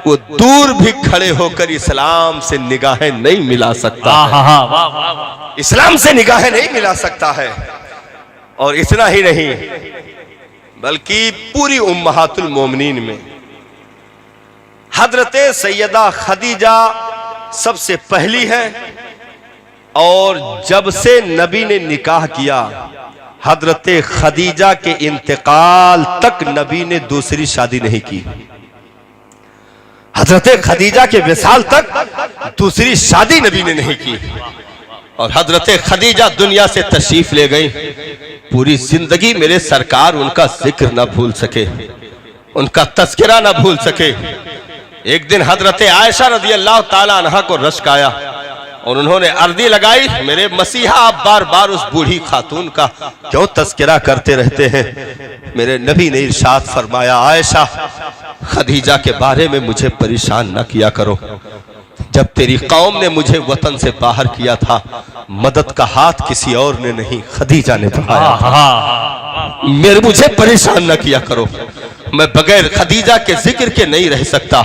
वो दूर भी खड़े होकर इस्लाम से निगाहें नहीं मिला सकता है। इस्लाम से निगाहें नहीं मिला सकता है। और इतना ही नहीं, बल्कि पूरी उम्महातुल मोमिनीन में हजरत सैयदा खदीजा सबसे पहली है। और जब से नबी ने निकाह किया, हजरत खदीजा के इंतकाल तक नबी ने दूसरी शादी नहीं की। हजरत खदीजा के विसाल तक दूसरी शादी नबी ने नहीं की। और हजरत खदीजा दुनिया से तशरीफ ले गई। पूरी जिंदगी मेरे सरकार उनका जिक्र ना भूल सके, उनका तस्करा ना भूल सके। एक दिन हजरत आयशा रज़ी अल्लाह ताला अन्हा को रश्क आया और उन्होंने अर्जी लगाई, मेरे मसीहा आप बार बार उस बूढ़ी खातून का क्यों तस्करा करते रहते हैं। मेरे नबी ने इरशाद फरमाया, आयशा खदीजा के बारे में मुझे परेशान न किया करो। जब तेरी कौम ने मुझे वतन से बाहर किया था, मदद का हाथ किसी और ने नहीं, खदीजा ने बढ़ाया। मेरे मुझे परेशान न किया करो, मैं बगैर खदीजा के जिक्र के नहीं रह सकता।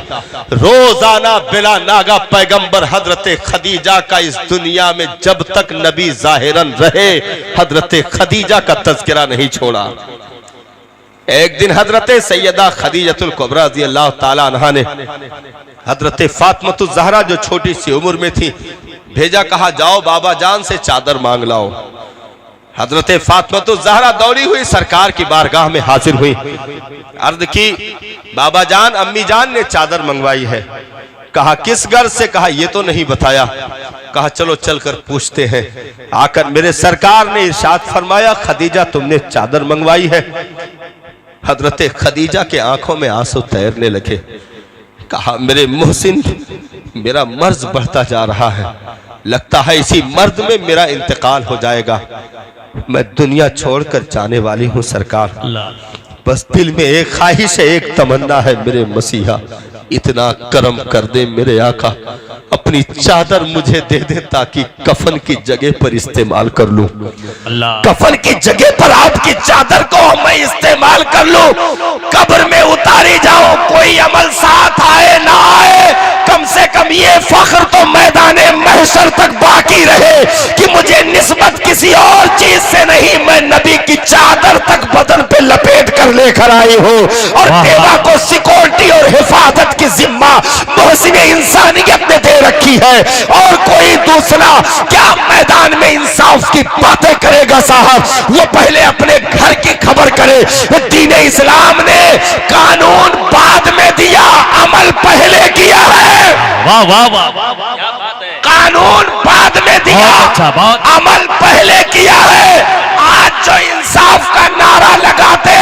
रोजाना बिला नागा पैगंबर हजरत खदीजा का इस दुनिया में जब तक नबी जाहिरन रहे, हजरत खदीजा का तज़किरा नहीं छोड़ा। एक दिन हजरत सैयदा खदीजतुल कुबरा रज़ी अल्लाह ताला अन्हा ने हजरत फातिमा ज़हरा जो छोटी सी उम्र में थी भेजा, कहा जाओ बाबा जान से चादर मांग लाओ। हजरत फातिमा ज़हरा दौड़ी हुई सरकार की बारगाह में हाजिर हुई। अर्ज की, बाबा जान अम्मी जान ने चादर मंगवाई है। कहा किस गर्ज से? कहा ये तो नहीं बताया। कहा चलो चलकर पूछते हैं। आकर मेरे सरकार ने इरशाद फरमाया, खदीजा तुमने चादर मंगवाई है। हजरत खदीजा के आंखों में आंसू तैरने लगे। कहा मेरे मोहसिन, मेरा मर्ज बढ़ता जा रहा है, लगता है इसी मर्द में मेरा इंतकाल हो जाएगा। मैं दुनिया छोड़कर जाने वाली हूँ सरकार, बस दिल में एक ख्वाहिश है, एक तमन्ना है, मेरे मसीहा इतना करम कर दे मेरे आका, अपनी चादर मुझे दे दे ताकि कफन की जगह पर इस्तेमाल कर लूं। कफन की जगह पर आपकी चादर को मैं इस्तेमाल कर लूं, कब्र में उतारी जाऊं, कोई अमल साथ आए ना आए, कम से कम ये फख्र तो मैदाने महशर तक बाकी रहे कि मुझे निस्बत किसी और चीज से नहीं, मैं नबी की चादर तक बदन पे लपेट कर लेकर आई हूँ। और देवा को सिक्योरिटी और हिफाजत की जिम्मा मोहसिन इंसानियत ने दे रखी है, और कोई दूसरा क्या मैदान में इंसाफ की बातें करेगा साहब? वो पहले अपने घर की खबर करे। दीन इस्लाम ने कानून बाद में दिया, अमल पहले किया है। वाह वाह वाह वाह, कानून बाद में दिया, अमल पहले किया है। आज जो इंसाफ का नारा लगाते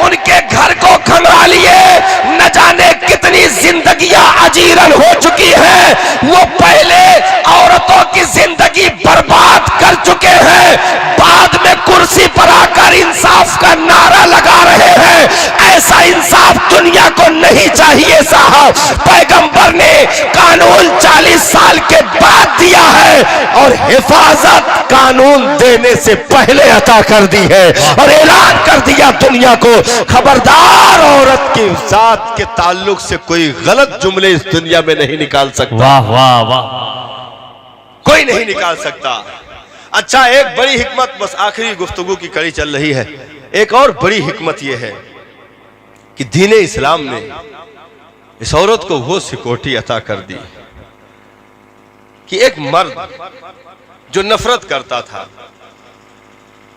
उनके घर को खंगवा लिए, फाजीरन हो चुकी है, वो पहले औरतों की जिंदगी बर्बाद कर चुके हैं, बाद में कुर्सी पर आकर इंसाफ का नारा लगा रहे हैं। ऐसा इंसाफ दुनिया को नहीं चाहिए साहब। पैगंबर ने कानून 40 साल के बाद दिया है और हिफाजत कानून देने से पहले अता कर दी है और ऐलान कर दिया दुनिया को, खबरदार औरत के साथ के ताल्लुक से कोई गलत जुमले इस दुनिया में नहीं निकाल सकता। वाह वाह वाह, कोई नहीं निकाल सकता। अच्छा, एक बड़ी हिकमत, बस आखिरी गुफ्तगू की कड़ी चल रही है, एक और बड़ी हिकमत यह है कि दीने इस्लाम ने इस औरत को वो सिक्योरिटी अता कर दी कि एक मर्द जो नफरत करता था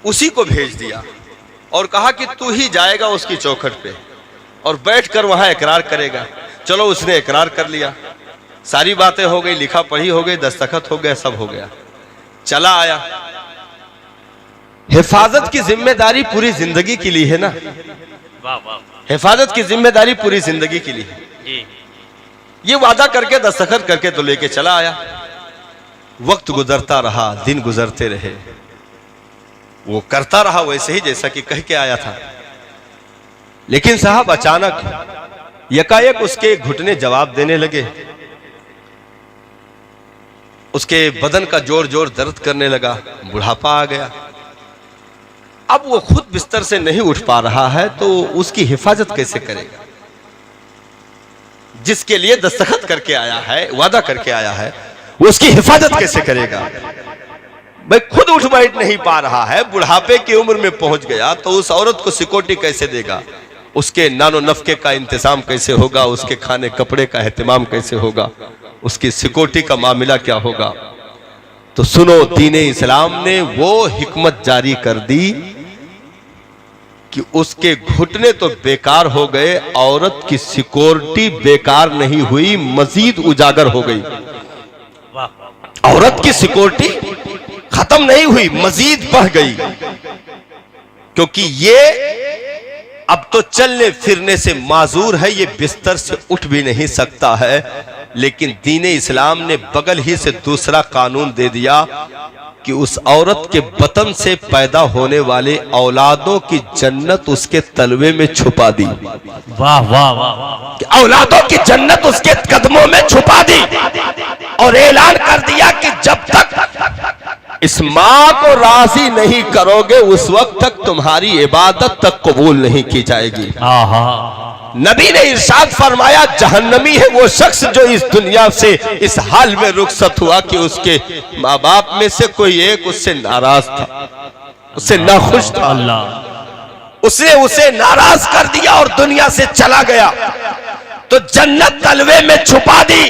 उसी को भेज दिया और कहा कि तू ही जाएगा उसकी चौखट पे और बैठकर वहां इकरार करेगा। चलो, उसने इकरार कर लिया, सारी बातें हो गई, लिखा पढ़ी हो गई, दस्तखत हो गया, सब हो गया, चला आया। हिफाजत की जिम्मेदारी पूरी जिंदगी के लिए है ना, वाह वाह हिफाजत की जिम्मेदारी पूरी जिंदगी के लिए है। जी, ये वादा करके दस्तखत करके तो लेके चला आया। वक्त गुजरता रहा, दिन गुजरते रहे, वो करता रहा वैसे ही जैसा कि कह के आया था। लेकिन साहब अचानक यकायक उसके घुटने जवाब देने लगे, उसके बदन का जोर जोर दर्द करने लगा, बुढ़ापा आ गया। अब वो खुद बिस्तर से नहीं उठ पा रहा है तो उसकी हिफाजत कैसे करेगा? जिसके लिए दस्तखत करके आया है, वादा करके आया है, वो उसकी हिफाजत कैसे करेगा? भाई खुद उठ बैठ नहीं पा रहा है, बुढ़ापे की उम्र में पहुंच गया तो उस औरत को सिक्योरिटी कैसे देगा? उसके नानो नफके का इंतजाम कैसे होगा? उसके खाने कपड़े का एहतमाम कैसे होगा? उसकी सिक्योरिटी का मामला क्या होगा? तो सुनो, दीने इस्लाम ने वो हिकमत जारी कर दी कि उसके घुटने तो बेकार हो गए, औरत की सिक्योरिटी बेकार नहीं हुई, मजीद उजागर हो गई। औरत की सिक्योरिटी खत्म नहीं हुई, मजीद बढ़ गई, क्योंकि ये अब तो चलने फिरने से माजूर है, ये बिस्तर से उठ भी नहीं सकता है। लेकिन दीने इस्लाम ने बगल ही से दूसरा कानून दे दिया कि उस औरत के बतन से पैदा होने वाले औलादों की जन्नत उसके तलवे में छुपा दी। वाह वाह वाह, औलादों की जन्नत उसके कदमों में छुपा दी और ऐलान कर दिया कि जब तक इस मां को राजी नहीं करोगे उस वक्त तक तुम्हारी इबादत तक कबूल नहीं की जाएगी। नबी ने इरशाद फरमाया, जहन्नमी है वो शख्स जो इस दुनिया से इस हाल में रुखसत हुआ कि उसके माँ बाप में से कोई एक उससे नाराज था, उससे नाखुश था, उसने उसे नाराज कर दिया और दुनिया से चला गया, तो जन्नत तलवे में छुपा दी।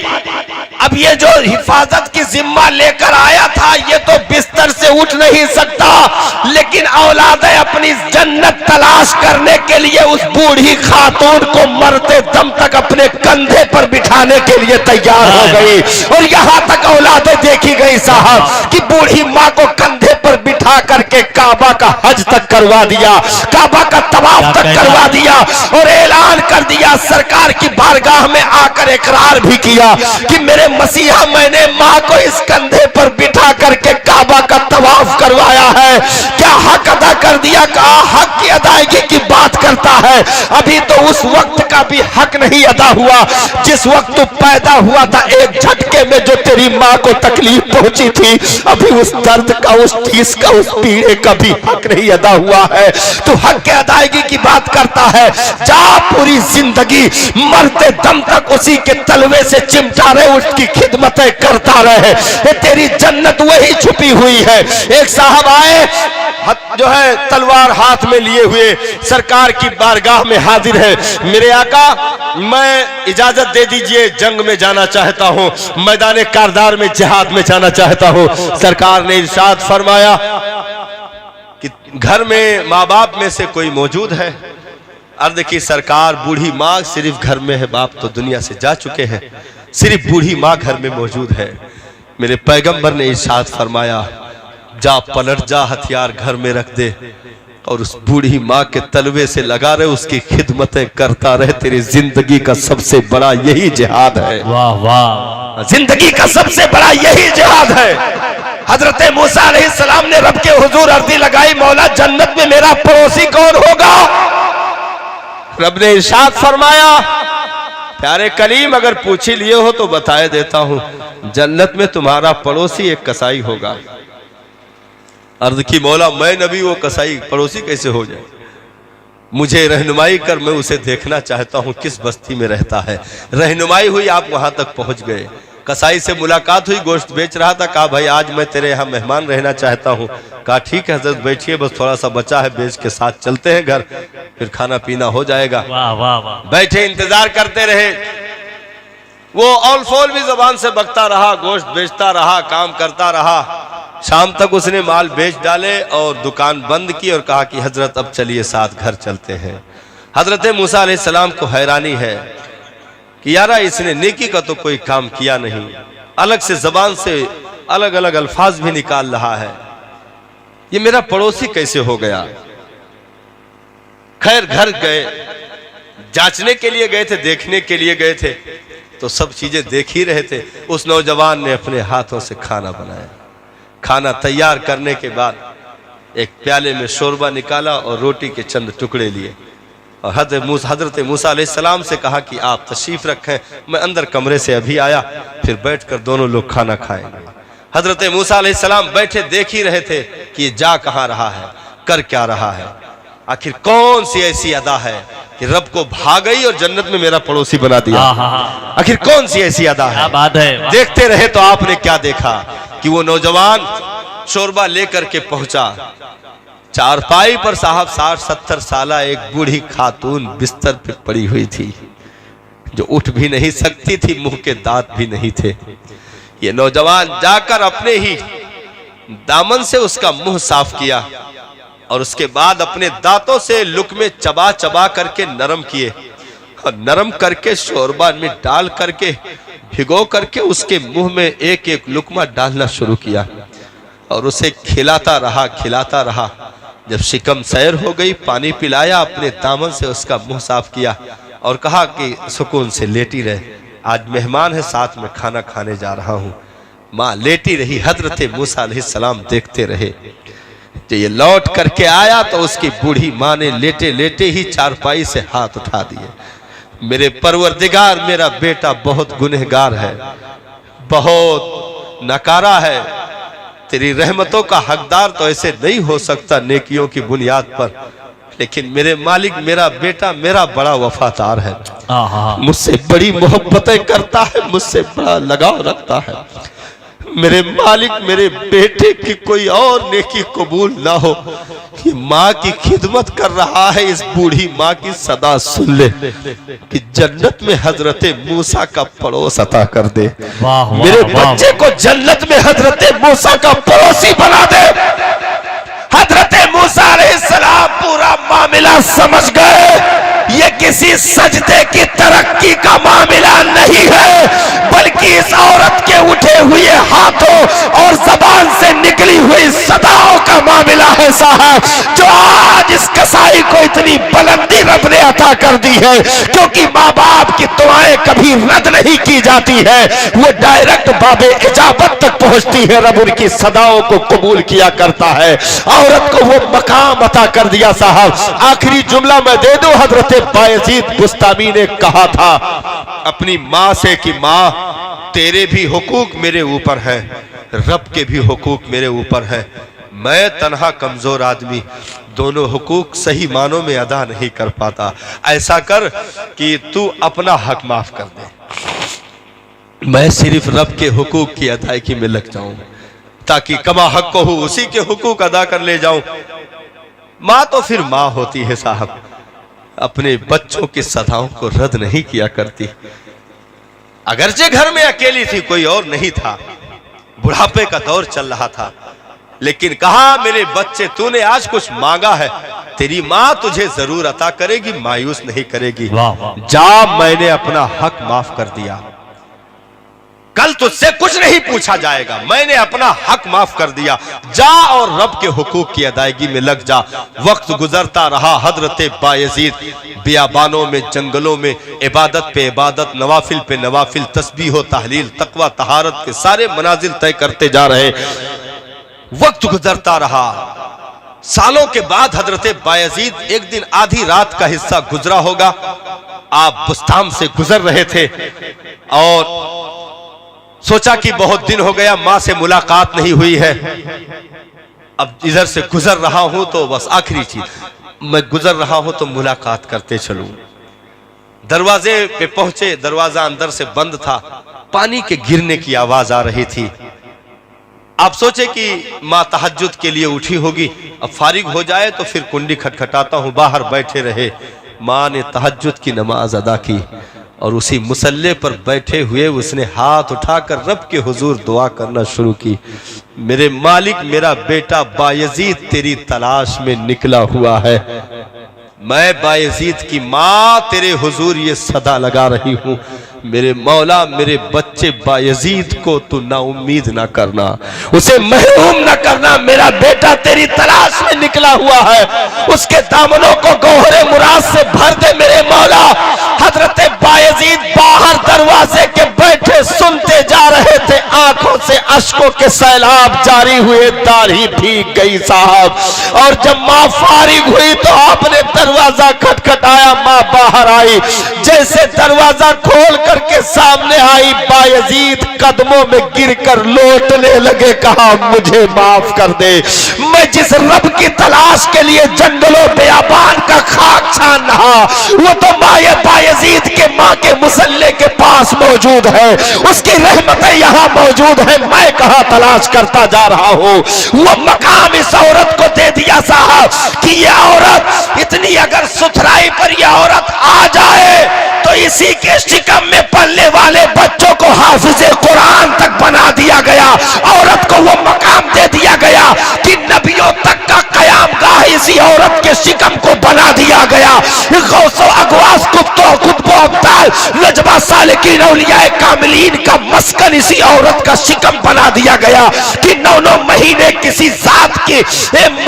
अब ये जो हिफाजत की जिम्मा लेकर आया था, ये तो बिस्तर से उठ नहीं सकता, लेकिन औलादें अपनी जन्नत तलाश करने के लिए उस बूढ़ी खातून को मरते दम तक अपने कंधे पर बिठाने के लिए तैयार हो गई। और यहां तक औलादें देखी गई साहब कि बूढ़ी माँ को कंधे पर बिठा करके काबा का हज तक करवा दिया, काबा का तवाफ तक करवा दिया और ऐलान कर दिया, सरकार की बारगाह में आकर इकरार भी किया कि मेरे मसीहा, मैंने माँ को इस कंधे पर बिठा करके काबा का तवाफ करवाया है। क्या हक अदा कर दिया? कहा हक की अदायगी की बात करता है। अभी तो उस वक्त का भी हक नहीं अदा हुआ जिस वक्त तू पैदा हुआ था। एक झटके में जो तेरी माँ को तकलीफ पहुंची थी, अभी उस दर्द का, उस ठेस का, उस पीड़े का भी हक नहीं अदा हुआ है। तू हक की अदायगी की बात करता है। जा, पूरी जिंदगी मरते दम तक उसी के तलवे से चिमटा रहे, उसकी खिदमतें करता रहे, तेरी जन्नत वही छुपी हुई है। एक साहब आए, जो है तलवार हाथ में लिए हुए, सरकार की बारगाह में हाजिर है। मेरे आका, मैं इजाजत दे दीजिए, जंग में जाना चाहता हूं, मैदान कारदार में, जिहाद में जाना चाहता हूं। सरकार ने इरशाद फरमाया कि घर में माँ बाप में से कोई मौजूद है? अर्ज की, सरकार, बूढ़ी माँ सिर्फ घर में है, बाप तो दुनिया से जा चुके हैं, सिर्फ बूढ़ी माँ घर में मौजूद है। मेरे पैगंबर ने इरशाद फरमाया, जा, पलट जा, हथियार घर में रख दे, और उस बूढ़ी माँ के तलवे से लगा रहे, उसकी खिदमतें करता रहे। तेरी जिंदगी का सबसे बड़ा यही जिहाद है। वाह वाह, जिंदगी का सबसे बड़ा यही जिहाद है। हजरत मूसा अलैहिस्सलाम ने रब के हुजूर अर्जी लगाई, मौला जन्नत में मेरा पड़ोसी कौन होगा? रब ने इरशाद फरमाया, प्यारे करीम अगर पूछ ही लिए हो तो बताए देता हूं, जन्नत में तुम्हारा पड़ोसी एक कसाई होगा। अर्ज की, मौला मैं नबी, वो कसाई पड़ोसी कैसे हो जाए? मुझे रहनुमाई कर, मैं उसे देखना चाहता हूं किस बस्ती में रहता है। रहनुमाई हुई, आप वहां तक पहुंच गए। कसाई से मुलाकात हुई, गोश्त बेच रहा था। कहा भाई आज मैं तेरे यहाँ मेहमान रहना चाहता हूँ। कहा ठीक है हजरत बैठिए, बस थोड़ा सा बचा है, बेच के साथ चलते हैं घर, फिर खाना पीना हो जाएगा। वाह वाह वाह। बैठे इंतजार करते रहे। वो ऑल फोल भी जबान से बकता रहा, गोश्त बेचता रहा, काम करता रहा। शाम तक उसने माल बेच डाले और दुकान बंद की और कहा कि हजरत अब चलिए साथ घर चलते हैं। हजरत मूसा अलैहिस्सलाम को हैरानी है कि यारा इसने नेकी का तो कोई काम किया नहीं, अलग से जबान से अलग अलग अल्फाज भी निकाल रहा है, ये मेरा पड़ोसी कैसे हो गया? खैर घर गए, जांचने के लिए गए थे, देखने के लिए गए थे, तो सब चीजें देख ही रहे थे। उस नौजवान ने अपने हाथों से खाना बनाया। खाना तैयार करने के बाद एक प्याले में शोरबा निकाला और रोटी के चंद टुकड़े लिए और हजरत मूसा अलैहिस्सलाम से कहा कि आप तशरीफ रखें, मैं अंदर कमरे से अभी आया, फिर बैठकर दोनों लोग खाना खाएंगे। हजरत मूसा अलैहिस्सलाम बैठे देख ही रहे थे कि ये जा कहाँ रहा है, कर क्या रहा है, आखिर कौन सी ऐसी अदा है कि रब को भाग गई और जन्नत में मेरा पड़ोसी बना दिया। आखिर कौन सी ऐसी अदा है? क्या बात है। देखते रहे तो आपने क्या देखा कि वो नौजवान शोरबा लेकर के पहुंचा। चारपाई पर साहब 60-70 साला एक बूढ़ी खातून बिस्तर पे पड़ी हुई थी, जो उठ भी नहीं सकती थी, मुंह के दांत भी नहीं थे। ये नौजवान जाकर अपने ही दामन से उसका मुंह साफ किया और उसके बाद अपने दांतों से लुकमे चबा चबा करके नरम किए और नरम करके शोरबा में डाल करके भिगो करके उसके मुंह में एक एक लुकमा डालना शुरू किया और उसे खिलाता रहा। जब शिकम सैर हो गई, पानी पिलाया, अपने दामन से उसका मुंह साफ किया और कहा कि सुकून से लेटी रहे, आज मेहमान है, साथ में खाना खाने जा रहा हूं। माँ लेटी रही, हजरत मूसा अलैहिस्सलाम देखते रहे। जब ये लौट करके आया तो उसकी बूढ़ी माँ ने लेटे लेटे ही चारपाई से हाथ उठा दिए। मेरे परवरदिगार, मेरा बेटा बहुत गुनहगार है, बहुत नकारा है, तेरी रहमतों का हकदार तो ऐसे नहीं हो सकता नेकियों की बुनियाद पर, लेकिन मेरे मालिक, मेरा बेटा मेरा बड़ा वफादार है, मुझसे बड़ी मोहब्बतें करता है, मुझसे बड़ा लगाव रखता है। मेरे मालिक, मेरे बेटे की कोई और नेकी कबूल ना हो, ये माँ की खिदमत कर रहा है, इस बूढ़ी माँ की सदा सुन ले कि जन्नत में हजरत मूसा का पड़ोस अता कर दे। मेरे बच्चे को जन्नत में हजरत मूसा का पड़ोसी बना दे। हजरत मूसा अलैहिस्सलाम पूरा मामला समझ गए, ये किसी सजदे की तरक्की का मामला नहीं है, बल्कि इस औरत के उठे हुए हाथों और जबान से निकली हुई सदाओं का मामला है साहब, जो आज इस कसाई को इतनी बुलंदी रब ने अता कर दी है। क्योंकि माँ बाप की दुआएं कभी रद्द नहीं की जाती है, वो डायरेक्ट बाबे इजाबत तक पहुंचती है, रब उनकी सदाओं को कबूल किया करता है। औरत को वो मकाम अता कर दिया साहब। आखिरी जुमला मैं दे दूं, हजरत बायजीद बुस्तामी ने कहा था अपनी माँ से कि माँ तेरे भी हुकूक मेरे ऊपर है, रब के भी हुकूक मेरे ऊपर है, मैं तन्हा कमजोर आदमी दोनों हुकूक सही मानों में अदा नहीं कर पाता, ऐसा कर कि तू अपना हक माफ कर दे, मैं सिर्फ रब के हुकूक की अदायगी में लग जाऊं, ताकि कमा हक को हूं उसी के हुकूक अदा कर ले जाऊं। माँ तो फिर माँ होती है साहब, अपने बच्चों की सदाओं को रद्द नहीं किया करती। अगरचे घर में अकेली थी, कोई और नहीं था, बुढ़ापे का दौर चल रहा था, लेकिन कहा मेरे बच्चे तूने आज कुछ मांगा है, तेरी माँ तुझे जरूर अता करेगी, मायूस नहीं करेगी। जा, मैंने अपना हक माफ कर दिया। कल तुझसे कुछ नहीं पूछा जाएगा, मैंने अपना हक माफ कर दिया, जा और रब के हुकूक की अदायगी में लग जा। वक्त गुजरता रहा, हजरत बायजीद बियाबानों में, जंगलों में इबादत पे इबादत, नवाफिल पे नवाफिल, तस्बीह व तहलील, तकवा, तहारत के सारे मनाजिल तय करते जा रहे। वक्त गुजरता रहा, सालों के बाद हजरत बायजीद एक दिन आधी रात का हिस्सा गुजरा होगा, आप बुस्ताम से गुजर रहे थे और सोचा कि बहुत दिन हो गया मां से मुलाकात नहीं हुई है, अब इधर से गुजर रहा हूं तो बस आखिरी चीज, मैं गुजर रहा हूं तो मुलाकात करते चलूं। दरवाजे पे पहुंचे, दरवाजा अंदर से बंद था, पानी के गिरने की आवाज आ रही थी। आप सोचे कि मां तहज्जुद के लिए उठी होगी, अब फारिग हो जाए तो फिर कुंडी खटखटाता हूं, बाहर बैठे रहे। मां ने तहज्जुद की नमाज अदा की और उसी मुसल्ले पर बैठे हुए उसने हाथ उठाकर रब के हुजूर दुआ करना शुरू की। मेरे मालिक, मेरा बेटा बायजीद तेरी तलाश में निकला हुआ है, मैं बायजीद की मां तेरे हुजूर ये सदा लगा रही हूं, मेरे मौला मेरे बच्चे बायजीद को तू ना उम्मीद ना करना, उसे महरूम ना करना, मेरा बेटा तेरी तलाश में निकला हुआ है, उसके दामनों को गौहरे मुराद से भर दे मेरे मौला। हजरत बायजीद बाहर दरवाजे के बैठे सुनते जा रहे थे, आंखों से अश्कों के सैलाब जारी हुए, दाढ़ी भीग गई साहब। और जब मां फारिग हुई तो आपने दरवाजा खटखटाया, मां बाहर आई, जैसे दरवाजा खोल करके सामने आई, बायजीद कदमों में गिरकर लोटने लगे, कहा मुझे माफ कर दे, मैं जिस रब की तलाश के लिए जंगलों बेयाबान का खाक छान रहा वो तो बायजीद के मां के मुसल्ले के पास मौजूद है, उसकी रहमतें यहां मौजूद है, मैं कहां तलाश करता जा रहा हूं। वो मकाम इस औरत को दे दिया साहब कि यह औरत इतनी, अगर सुथराई पर यह औरत आ जाए तो इसी के शिकम में पलने वाले बच्चों को हाफिज़े कुरान तक बना दिया गया। औरत को वो मकाम दे दिया गया कि नबियों तक का कयाम गाह इसी औरत के शिकम को बना दिया गया। गौसो अगवास कुत्तो कुतबो अब्दाल नजबा सालिकीन औलियाए कामिलीन का मस्कन इसी औरत का शिकम बना दिया गया कि 9-9 महीने किसी जात की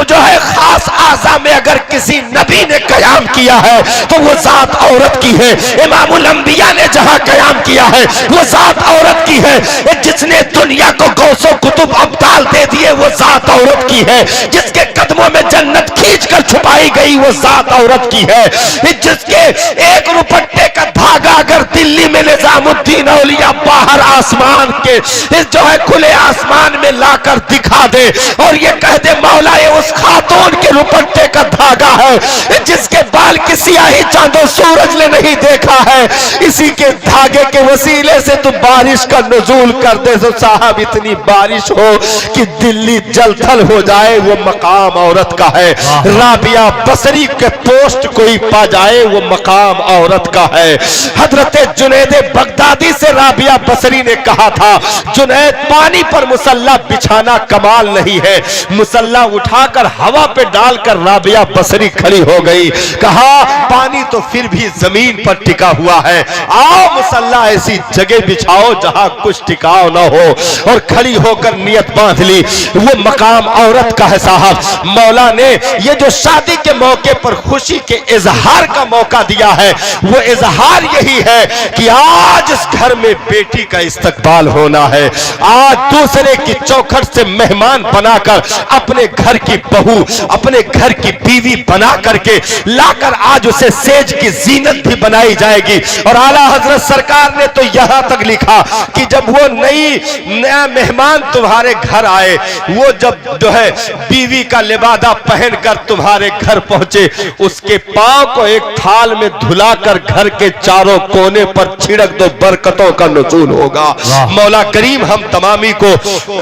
जो है खास आज़ा में अगर किसी नबी ने कयाम किया है तो वो जात औरत की है। इमामुल अंबिया ने जहां कयाम किया है वो जात औरत की है। जिसने दुनिया को गौसो कुतुब अब्दाल दे दिए वो जात औरत की है। जिसके कदमों में जन्नत खींच कर छुपाई गई वो जात औरत की है। जिसके एक रुपट्टे का धागा अगर दिल्ली में निजामुद्दीन औलिया बाहर आसमान के जो है खुले आसमान में लाकर दिखा दे और ये कह दे मौला ये उस खातून के रुपट्टे का धागा है जिसके बाल की सियाही चांदो सूरज ने नहीं देखा है, इसी के धागे के वसीले से तू बारिश का नुज़ूल कर दे तो साहब इतनी बारिश हो कि दिल्ली जलथल हो जाए, वो मकाम औरत का है। राबिया बसरी के पोस्ट कोई पा जाए वो मकाम औरत का है। हजरत जुनैद बगदादी से राबिया बसरी ने कहा था, जुनैद पानी पर मुसल्ला बिछाना कमाल नहीं है। मुसल्ला उठाकर हवा पे डालकर राबिया बसरी खड़ी हो गई, कहा पानी तो फिर भी जमीन पर टिका हुआ है, आओ मुसल्ला ऐसी जगह बिछाओ जहां कुछ टिकाव न हो, और खड़ी होकर नियत बांध ली। वो मकाम औरत का है साहब। मौला ने ये जो शादी के मौके पर खुशी के इजहार का मौका दिया है वो इजहार यही है कि आज इस घर में बेटी का इस्तकबाल होना है। आज दूसरे की चौखट से मेहमान बनाकर अपने घर की बहू, अपने घर की बीवी बना करके लाकर आज उसे सेज की जीनत भी बनाई जाएगी। और आला हजरत सरकार ने तो यहां तक लिखा कि जब वो नया मेहमान तुम्हारे घर आए, वो जब जो है बीवी का लिबादा पहनकर तुम्हारे घर पहुंचे, उसके पांव को एक थाल में धुलाकर घर के चारों कोने पर छिड़क दो, बरकतों का नुज़ूल होगा। मौला करीम हम तमामी को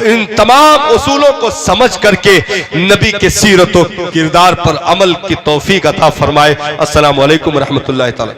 इन तमाम उसूलों को समझ करके नबी के सीरत और किरदार पर अमल की तौफीक अता फरमाए। अस्सलामु अलैकुम रहमतुल्लाहि तआला।